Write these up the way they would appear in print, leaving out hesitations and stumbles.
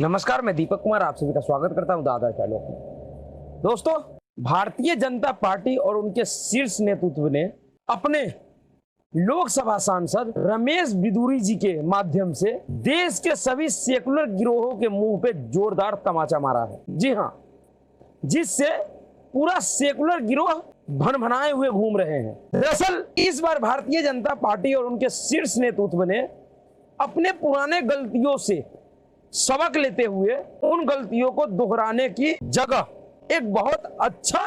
नमस्कार, मैं दीपक कुमार आप सभी का स्वागत करता हूं दादा चैनल में। दोस्तों, भारतीय जनता पार्टी और उनके शीर्ष नेतृत्व ने अपने लोकसभा सांसद रमेश बिधूरी जी के माध्यम से देश के सभी सेकुलर गिरोहों के मुंह पे जोरदार तमाचा मारा है। जी हां, जिससे पूरा सेकुलर गिरोह भनभनाए हुए घूम रहे हैं। दरअसल इस बार भारतीय जनता पार्टी और उनके शीर्ष नेतृत्व ने अपने पुराने गलतियों से सबक लेते हुए उन गलतियों को दोहराने की जगह एक बहुत अच्छा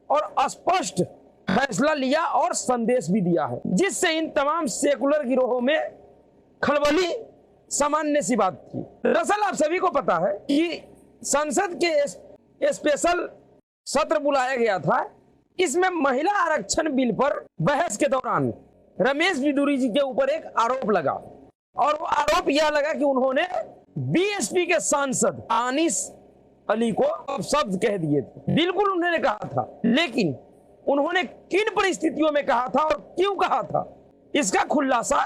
और स्पष्ट फैसला लिया और संदेश भी दिया है, जिससे इन तमाम सेकुलर गिरोहों में खलबली सामान्य सी बात थी। दरअसल आप सभी को पता है कि संसद के स्पेशल सत्र बुलाया गया था। इसमें महिला आरक्षण बिल पर बहस के दौरान रमेश बिधूरी जी के ऊपर एक आरोप लगा और वो आरोप यह लगा कि उन्होंने बीएसपी के सांसद दानिश अली को अपशब्द कह दिए थे। बिल्कुल उन्होंने कहा था, लेकिन उन्होंने किन परिस्थितियों में कहा था और क्यों कहा था, इसका खुलासा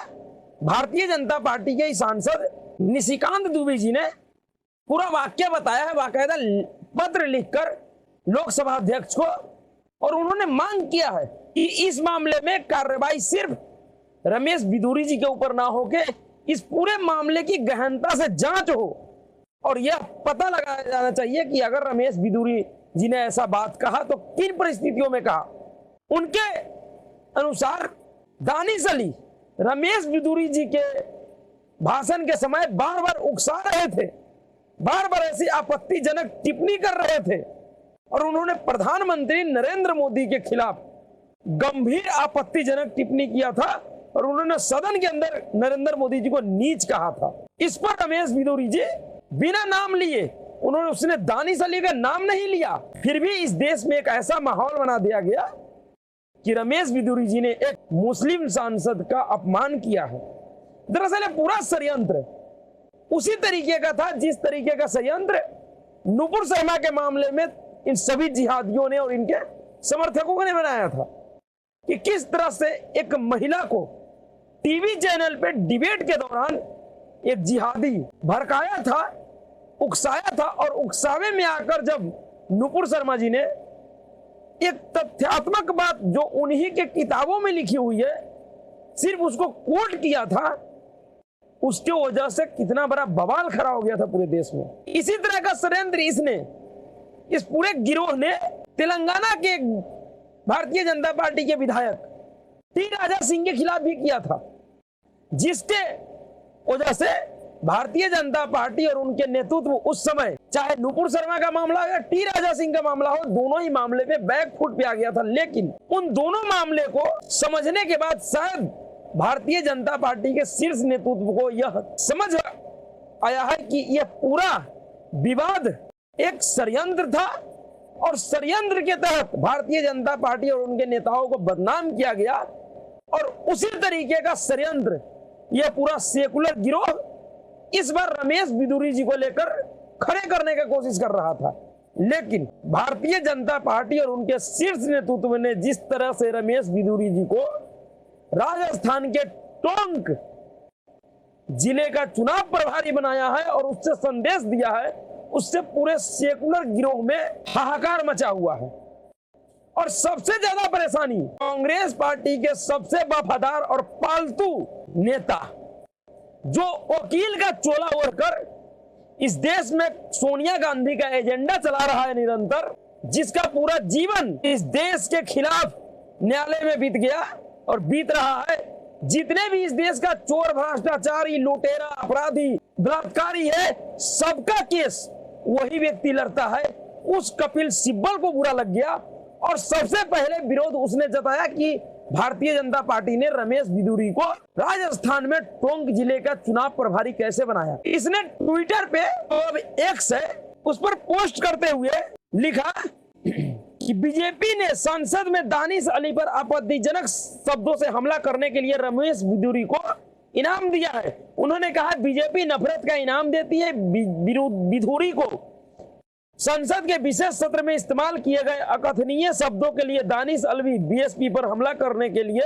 भारतीय जनता पार्टी के सांसद निशिकांत दुबे जी ने पूरा वाक्य बताया है, बाकायदा पत्र लिखकर लोकसभा अध्यक्ष को। और उन्होंने मांग किया है कि इस मामले में कार्रवाई सिर्फ रमेश बिधूरी जी के ऊपर ना हो के इस पूरे मामले की गहनता से जांच हो और यह पता लगाया जाना चाहिए कि अगर रमेश बिधूरी जी ने ऐसा बात कहा तो किन परिस्थितियों में कहा। उनके अनुसार दानिश अली रमेश बिधूरी जी के भाषण के समय बार बार उकसा रहे थे, बार बार ऐसी आपत्तिजनक टिप्पणी कर रहे थे और उन्होंने प्रधानमंत्री नरेंद्र मोदी के खिलाफ गंभीर आपत्तिजनक टिप्पणी किया था और उन्होंने सदन के अंदर नरेंद्र मोदी जी को नीच कहा था। इस पर रमेश बिधूरी जी बिना नाम लिए, उसने दानिश अली का नाम नहीं लिया, फिर भी इस देश में एक ऐसा माहौल बना दिया गया कि रमेश बिधूरी जी ने एक मुस्लिम सांसद का अपमान किया है। दरअसल पूरा षड्यंत्र उसी तरीके का था जिस तरीके का षड्यंत्र नुपुर शर्मा के मामले में इन सभी जिहादियों ने और इनके समर्थकों ने बनाया था कि किस तरह से एक महिला को टीवी चैनल पे डिबेट के दौरान एक जिहादी भड़काया था, उकसाया था और उकसावे में आकर जब नुपुर शर्मा जी ने एक तथ्यात्मक बात जो उन्हीं के किताबों में लिखी हुई है सिर्फ उसको कोट किया था, उसके वजह से कितना बड़ा बवाल खड़ा हो गया था पूरे देश में। इसी तरह का षड्यंत्र इस पूरे गिरोह ने तेलंगाना के भारतीय जनता पार्टी के विधायक टी राजा सिंह के खिलाफ भी किया था, जिसके वजह से भारतीय जनता पार्टी और उनके नेतृत्व उस समय चाहे नुपुर शर्मा का मामला हो या टी राजा सिंह का मामला हो, दोनों ही मामले में बैकफुट पे आ गया था। लेकिन उन दोनों मामले को समझने के बाद शायद भारतीय जनता पार्टी के शीर्ष नेतृत्व को यह समझ आया है कि यह पूरा विवाद एक षड्यंत्र था और षड्यंत्र के तहत भारतीय जनता पार्टी और उनके नेताओं को बदनाम किया गया और उसी तरीके का षड्यंत्र यह पूरा सेकुलर गिरोह इस बार रमेश बिधूरी जी को लेकर खड़े करने का कोशिश कर रहा था। लेकिन भारतीय जनता पार्टी और उनके शीर्ष नेतृत्व ने जिस तरह से रमेश बिधूरी जी को राजस्थान के टोंक जिले का चुनाव प्रभारी बनाया है और उससे संदेश दिया है, उससे पूरे सेकुलर गिरोह में हाहाकार मचा हुआ है। और सबसे ज्यादा परेशानी कांग्रेस पार्टी के सबसे वफादार और पालतू नेता जो वकील का चोला ओढ़कर इस देश में सोनिया गांधी का एजेंडा चला रहा है निरंतर, जिसका पूरा जीवन इस देश के खिलाफ न्यायालय में बीत गया और बीत रहा है। जितने भी इस देश का चोर, भ्रष्टाचारी, लुटेरा, अपराधी, बलात्कारी है, सबका केस वही व्यक्ति लड़ता है। उस कपिल सिब्बल को बुरा लग गया और सबसे पहले विरोध उसने जताया कि भारतीय जनता पार्टी ने रमेश बिधूरी को राजस्थान में टोंक जिले का चुनाव प्रभारी कैसे बनाया। इसने ट्विटर पे अब एक्स है उस पर पोस्ट करते हुए लिखा कि बीजेपी ने संसद में दानिश अली पर आपत्तिजनक शब्दों से हमला करने के लिए रमेश बिधूरी को इनाम दिया है। उन्होंने कहा बीजेपी नफरत का इनाम देती है। बिधूरी को संसद के विशेष सत्र में इस्तेमाल किए गए अकथनीय शब्दों के लिए दानिश अली बीएसपी पर हमला करने के लिए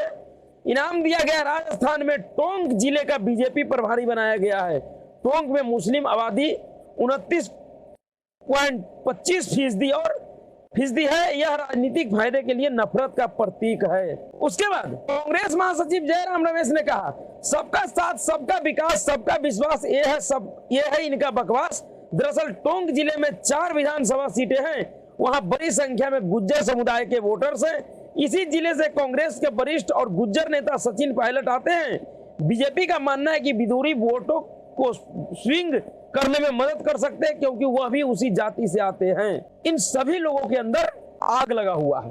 इनाम दिया गया। राजस्थान में टोंक जिले का बीजेपी प्रभारी बनाया गया है। टोंक में मुस्लिम आबादी 29.25% और फीसदी है। यह राजनीतिक फायदे के लिए नफरत का प्रतीक है। उसके बाद कांग्रेस महासचिव जयराम रमेश ने कहा, सबका साथ, सबका विकास, सबका विश्वास, ये है इनका बकवास। दरअसल टोंक जिले में 4 विधानसभा सीटें हैं, वहां बड़ी संख्या में गुज्जर समुदाय के वोटर्स हैं। इसी जिले से कांग्रेस के वरिष्ठ और गुज्जर नेता सचिन पायलट आते हैं। बीजेपी का मानना है कि विदुरी वोटों को स्विंग करने में मदद कर सकते हैं, क्योंकि वह भी उसी जाति से आते हैं। इन सभी लोगों के अंदर आग लगा हुआ है।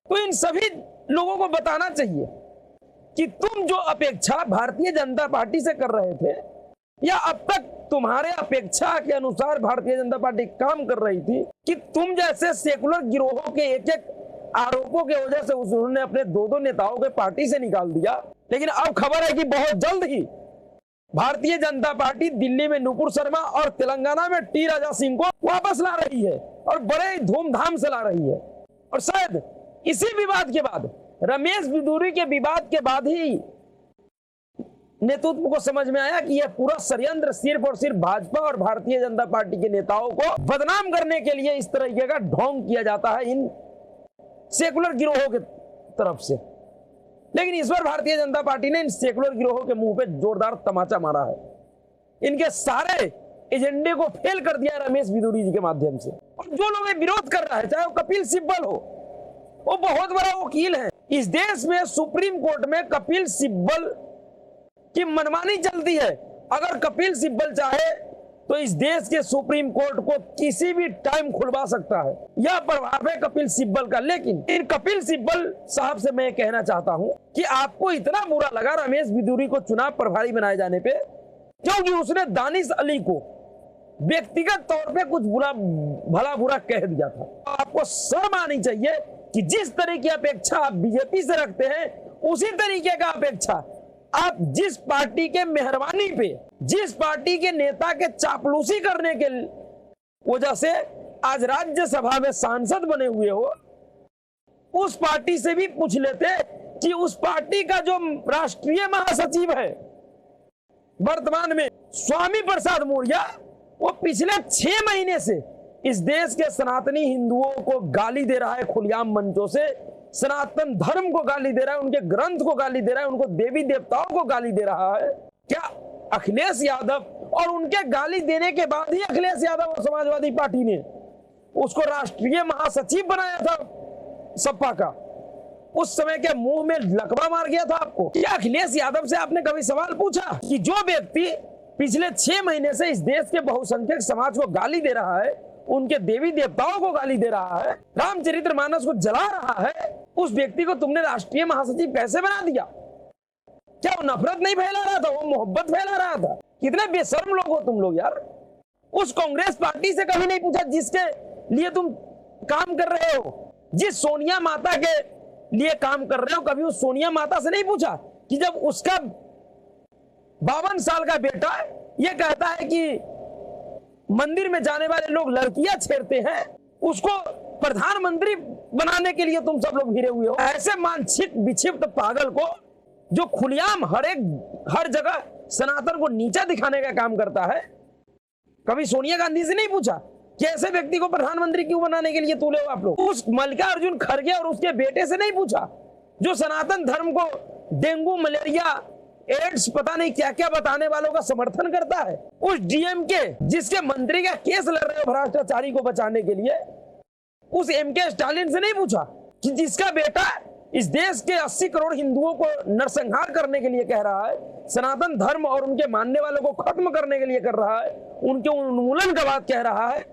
तो इन सभी लोगों को बताना चाहिए कि तुम जो अपेक्षा भारतीय जनता पार्टी से कर रहे थे, या अब तक तुम्हारे अपेक्षा के अनुसार भारतीय जनता पार्टी काम कर रही थी, कि तुम जैसे सेकुलर गिरोहों के एक आरोपों के वजह से उन्होंने अपने 2 नेताओं के पार्टी से निकाल दिया। लेकिन अब खबर है कि बहुत जल्द ही भारतीय जनता पार्टी दिल्ली में नुपुर शर्मा और तेलंगाना में टी राजा सिंह को वापस ला रही है, और बड़े धूमधाम से ला रही है। और शायद इसी विवाद के बाद, रमेश बिदूरी के विवाद के बाद ही नेतृत्व को समझ में आया कि यह पूरा षड्यंत्र सिर्फ और सिर्फ भाजपा और भारतीय जनता पार्टी के नेताओं को बदनाम करने के लिए इस तरीके का ढोंग किया जाता है इन सेकुलर गिरोहों की तरफ से। लेकिन इस बार भारतीय जनता पार्टी ने इन सेकुलर गिरोहों के मुंह पे जोरदार तमाचा मारा है। इनके सारे एजेंडे को फेल कर दिया रमेश बिदूरी जी के माध्यम से। और जो लोग विरोध कर रहा है, चाहे वो कपिल सिब्बल हो, वो बहुत बड़ा वकील है। इस देश में सुप्रीम कोर्ट में कपिल सिब्बल की मनमानी चलती है। अगर कपिल सिब्बल चाहे तो इस देश के सुप्रीम कोर्ट को किसी भी टाइम खुलवा सकता है। यह प्रभाव है कपिल सिब्बल का। लेकिन इन कपिल सिब्बल साहब से मैं कहना चाहता हूं कि आपको इतना बुरा लगा रमेश बिदूरी को चुनाव प्रभारी बनाए जाने पे, क्योंकि उसने दानिश अली को व्यक्तिगत तौर पे कुछ भला बुरा कह दिया था। आपको शर्म आनी चाहिए कि जिस तरह की अपेक्षा आप बीजेपी से रखते हैं, उसी तरीके का अपेक्षा आप जिस पार्टी के मेहरबानी पे, जिस पार्टी के नेता के चापलूसी करने के वजह से आज राज्यसभा में सांसद बने हुए हो, उस पार्टी से भी पूछ लेते कि उस पार्टी का जो राष्ट्रीय महासचिव है वर्तमान में स्वामी प्रसाद मौर्य, वो पिछले 6 महीने से इस देश के सनातनी हिंदुओं को गाली दे रहा है खुलेआम मंचों से, सनातन धर्म को गाली दे रहा है, उनके ग्रंथ को गाली दे रहा है, उनको देवी देवताओं को गाली दे रहा है। क्या अखिलेश यादव, और उनके गाली देने के बाद ही अखिलेश यादव और समाजवादी पार्टी ने उसको राष्ट्रीय महासचिव बनाया था सपा का, उस समय के मुंह में लकवा मार गया था आपको। क्या अखिलेश यादव से आपने कभी सवाल पूछा कि जो व्यक्ति पिछले 6 महीने से इस देश के बहुसंख्यक समाज को गाली दे रहा है, उनके देवी देवताओं को गाली दे रहा है, रामचरितमानस को जला रहा है, उस व्यक्ति को तुमने राष्ट्रीय महासचिव कैसे बना दिया? क्या वो नफरत नहीं फैला रहा था, वो मोहब्बत फैला रहा था? कितने बेशर्म लोग हो तुम लोग यार। उस कांग्रेस पार्टी से कभी नहीं पूछा जिसके लिए तुम काम कर रहे हो, जिस सोनिया माता के लिए काम कर रहे हो, कभी उस सोनिया माता से नहीं पूछा कि जब उसका 52 साल का बेटा ये कहता है कि मंदिर में जाने वाले लोग लड़कियां छेड़ते हैं, उसको प्रधानमंत्री बनाने के लिए तुम सब लोग घिरे हुए हो? ऐसे मानसिक विक्षिप्त पागल को, जो खुलेआम हर जगह सनातन को नीचा दिखाने का काम करता है, कभी सोनिया गांधी से नहीं पूछा कि ऐसे व्यक्ति को प्रधानमंत्री क्यों बनाने के लिए तुले हो आप लोग? उस मल्लिकार्जुन खड़गे और उसके बेटे से नहीं पूछा जो सनातन धर्म को डेंगू, मलेरिया, एड्स, पता नहीं क्या क्या बताने वालों का समर्थन करता है? उस डीएमके जिसके मंत्री का केस लड़ रहे हो भ्रष्टाचारी को बचाने के लिए, उस एमके स्टालिन से नहीं पूछा कि जिसका बेटा इस देश के 80 करोड़ हिंदुओं को नरसंहार करने के लिए कह रहा है, सनातन धर्म और उनके मानने वालों को खत्म करने के लिए कर रहा है, उनके उन्मूलन का बात कह रहा है,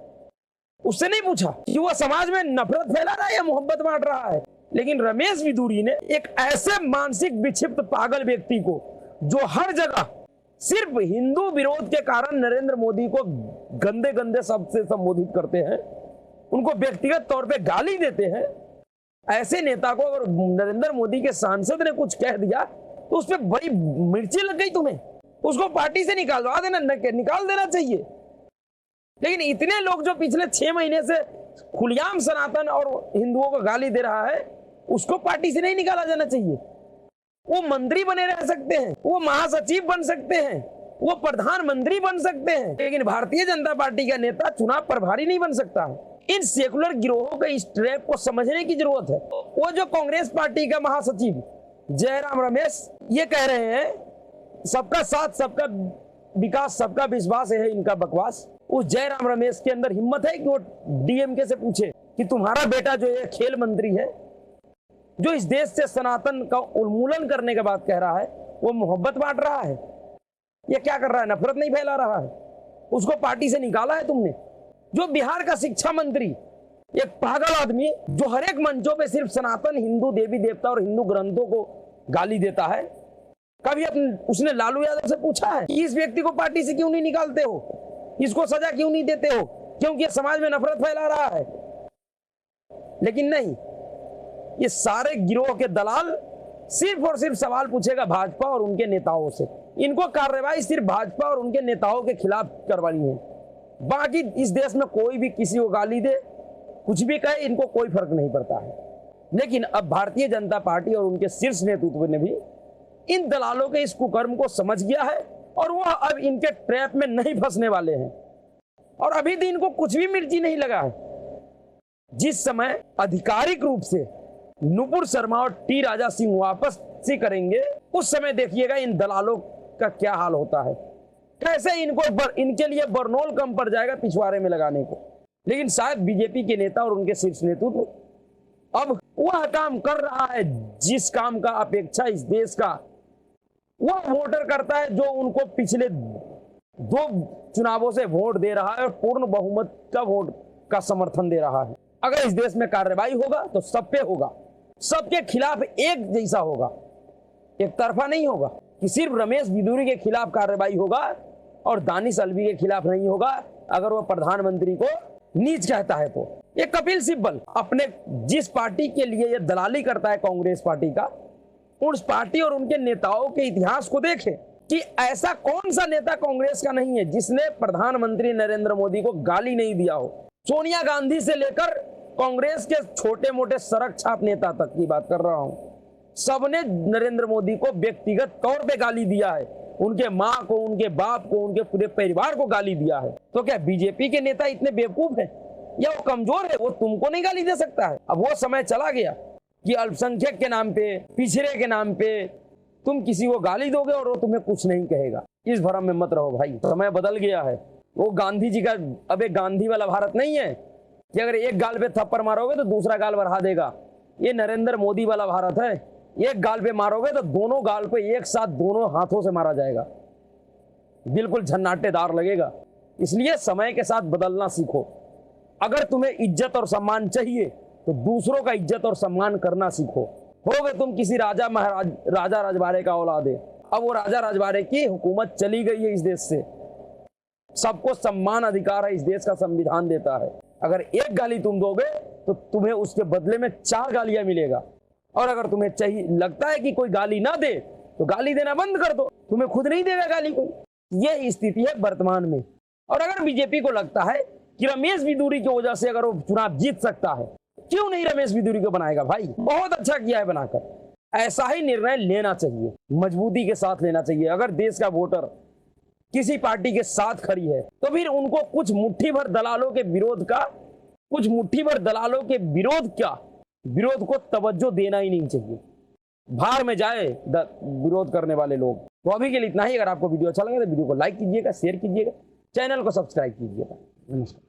उससे नहीं पूछा कि वह समाज में नफरत फैला रहा है या मोहब्बत बांट रहा है? लेकिन रमेश बिदूरी ने एक ऐसे मानसिक विक्षिप्त पागल व्यक्ति को, जो हर जगह सिर्फ हिंदू विरोध के कारण नरेंद्र मोदी को गंदे गंदे शब्द से संबोधित करते हैं, उनको व्यक्तिगत तौर पे गाली देते हैं, ऐसे नेता को अगर नरेंद्र मोदी के सांसद ने कुछ कह दिया तो उस पर बड़ी मिर्ची लग गई तुम्हें, उसको पार्टी से निकाल देना चाहिए। लेकिन इतने लोग जो पिछले 6 महीने से खुलेआम सनातन और हिंदुओं को गाली दे रहा है, उसको पार्टी से नहीं निकाला जाना चाहिए। वो मंत्री बने रह सकते हैं, वो महासचिव बन सकते हैं, वो प्रधानमंत्री बन सकते हैं, लेकिन भारतीय जनता पार्टी का नेता चुनाव प्रभारी नहीं बन सकता है। इन सेकुलर गिरोहों के इस ट्रैप को समझने की जरूरत है। वो जो कांग्रेस पार्टी का महासचिव जयराम रमेश ये कह रहे हैं सबका साथ सबका विकास सबका विश्वास है इनका बकवास, उस जयराम रमेश के अंदर हिम्मत है कि वो डीएमके से पूछे कि तुम्हारा बेटा जो है खेल मंत्री है, जो इस देश से सनातन का उन्मूलन करने के बाद कह रहा है, वो मोहब्बत बांट रहा है, ये क्या कर रहा है, नफरत नहीं फैला रहा है, उसको पार्टी से निकाला है तुमने। जो बिहार का शिक्षा मंत्री एक पागल आदमी जो हर एक मंचों पे सिर्फ सनातन हिंदू देवी देवता और हिंदू ग्रंथों को गाली देता है, कभी उसने लालू यादव से पूछा है कि इस व्यक्ति को पार्टी से क्यों नहीं निकालते हो, इसको सजा क्यों नहीं देते हो, क्योंकि ये समाज में नफरत फैला रहा है। लेकिन नहीं, ये सारे गिरोह के दलाल सिर्फ और सिर्फ सवाल पूछेगा भाजपा और उनके नेताओं से। इनको कार्रवाई सिर्फ भाजपा और उनके नेताओं के खिलाफ करवानी है, बाकी इस देश में कोई भी किसी को गाली दे कुछ भी कहे इनको कोई फर्क नहीं पड़ता है। लेकिन अब भारतीय जनता पार्टी और उनके शीर्ष नेतृत्व ने भी इन दलालों के इस कुकर्म को समझ गया है और वह अब इनके ट्रैप में नहीं फंसने वाले हैं। और अभी भी इनको कुछ भी मिर्ची नहीं लगा है। जिस समय आधिकारिक रूप से नुपुर शर्मा और टी राजा सिंह वापसी करेंगे, उस समय देखिएगा इन दलालों का क्या हाल होता है, कैसे इनके लिए बरनौल कम पड़ जाएगा पिछवाड़े में लगाने को। लेकिन शायद बीजेपी के नेता और उनके शीर्ष नेतृत्व अब वह काम कर रहा है जिस काम का अपेक्षा इस देश का वह वोटर करता है, जो उनको पिछले 2 चुनावों से वोट दे रहा है और पूर्ण बहुमत का वोट का समर्थन दे रहा है। अगर इस देश में कार्रवाई होगा तो सब पे होगा, सबके खिलाफ एक जैसा होगा, एक तरफा नहीं होगा कि सिर्फ रमेश बिदूरी के खिलाफ कार्रवाई होगा और दानिश अलवी के खिलाफ नहीं होगा। अगर वो प्रधानमंत्री को नीच कहता है तो ये कपिल सिब्बल अपने जिस पार्टी के लिए ये दलाली करता है कांग्रेस पार्टी का, उस पार्टी और उनके नेताओं के इतिहास को देखें कि ऐसा कौन सा नेता कांग्रेस का नहीं है जिसने प्रधानमंत्री नरेंद्र मोदी को गाली नहीं दिया हो। सोनिया गांधी से लेकर कांग्रेस के छोटे मोटे सड़क छाप नेता तक की बात कर रहा हूं, सबने नरेंद्र मोदी को व्यक्तिगत तौर पे गाली दिया है, उनके माँ को, उनके बाप को, उनके पूरे परिवार को गाली दिया है। तो क्या बीजेपी के नेता इतने बेवकूफ हैं या वो कमजोर है, वो तुमको नहीं गाली दे सकता है? अब वो समय चला गया कि अल्पसंख्यक के नाम पे, पिछड़े के नाम पे तुम किसी को गाली दोगे और वो तुम्हें कुछ नहीं कहेगा। इस भ्रम में मत रहो भाई, समय बदल गया है। वो गांधी जी का अब एक गांधी वाला भारत नहीं है कि अगर एक गाल पे थप्पड़ मारोगे तो दूसरा गाल बढ़ा देगा। ये नरेंद्र मोदी वाला भारत है, एक गाल पे मारोगे तो दोनों गाल पे एक साथ दोनों हाथों से मारा जाएगा, बिल्कुल झन्नाटेदार लगेगा। इसलिए समय के साथ बदलना सीखो। अगर तुम्हें इज्जत और सम्मान चाहिए तो दूसरों का इज्जत और सम्मान करना सीखो। होगे तुम किसी राजा राजवाड़े का औलाद है, अब वो राजा राजवाड़े की हुकूमत चली गई है इस देश से। सबको सम्मान अधिकार है, इस देश का संविधान देता है। अगर एक गाली तुम दोगे तो तुम्हें उसके बदले में 4 गालियां मिलेगा। और अगर तुम्हें चाहिए लगता है कि कोई गाली ना दे तो गाली देना बंद कर दो, तुम्हें खुद नहीं देगा गाली कोई। यह स्थिति है वर्तमान में। और अगर बीजेपी को लगता है कि रमेश बिदूरी की वजह से अगर वो चुनाव जीत सकता है, क्यों नहीं रमेश बिदूरी को बनाएगा भाई? बहुत अच्छा किया है बनाकर। ऐसा ही निर्णय लेना चाहिए, मजबूती के साथ लेना चाहिए। अगर देश का वोटर किसी पार्टी के साथ खड़ी है तो फिर उनको कुछ मुट्ठी भर दलालों के विरोध को तवज्जो देना ही नहीं चाहिए। भार में जाए विरोध करने वाले लोग। तो अभी के लिए इतना ही। अगर आपको वीडियो अच्छा लगे तो वीडियो को लाइक कीजिएगा, शेयर कीजिएगा, चैनल को सब्सक्राइब कीजिएगा। नमस्कार।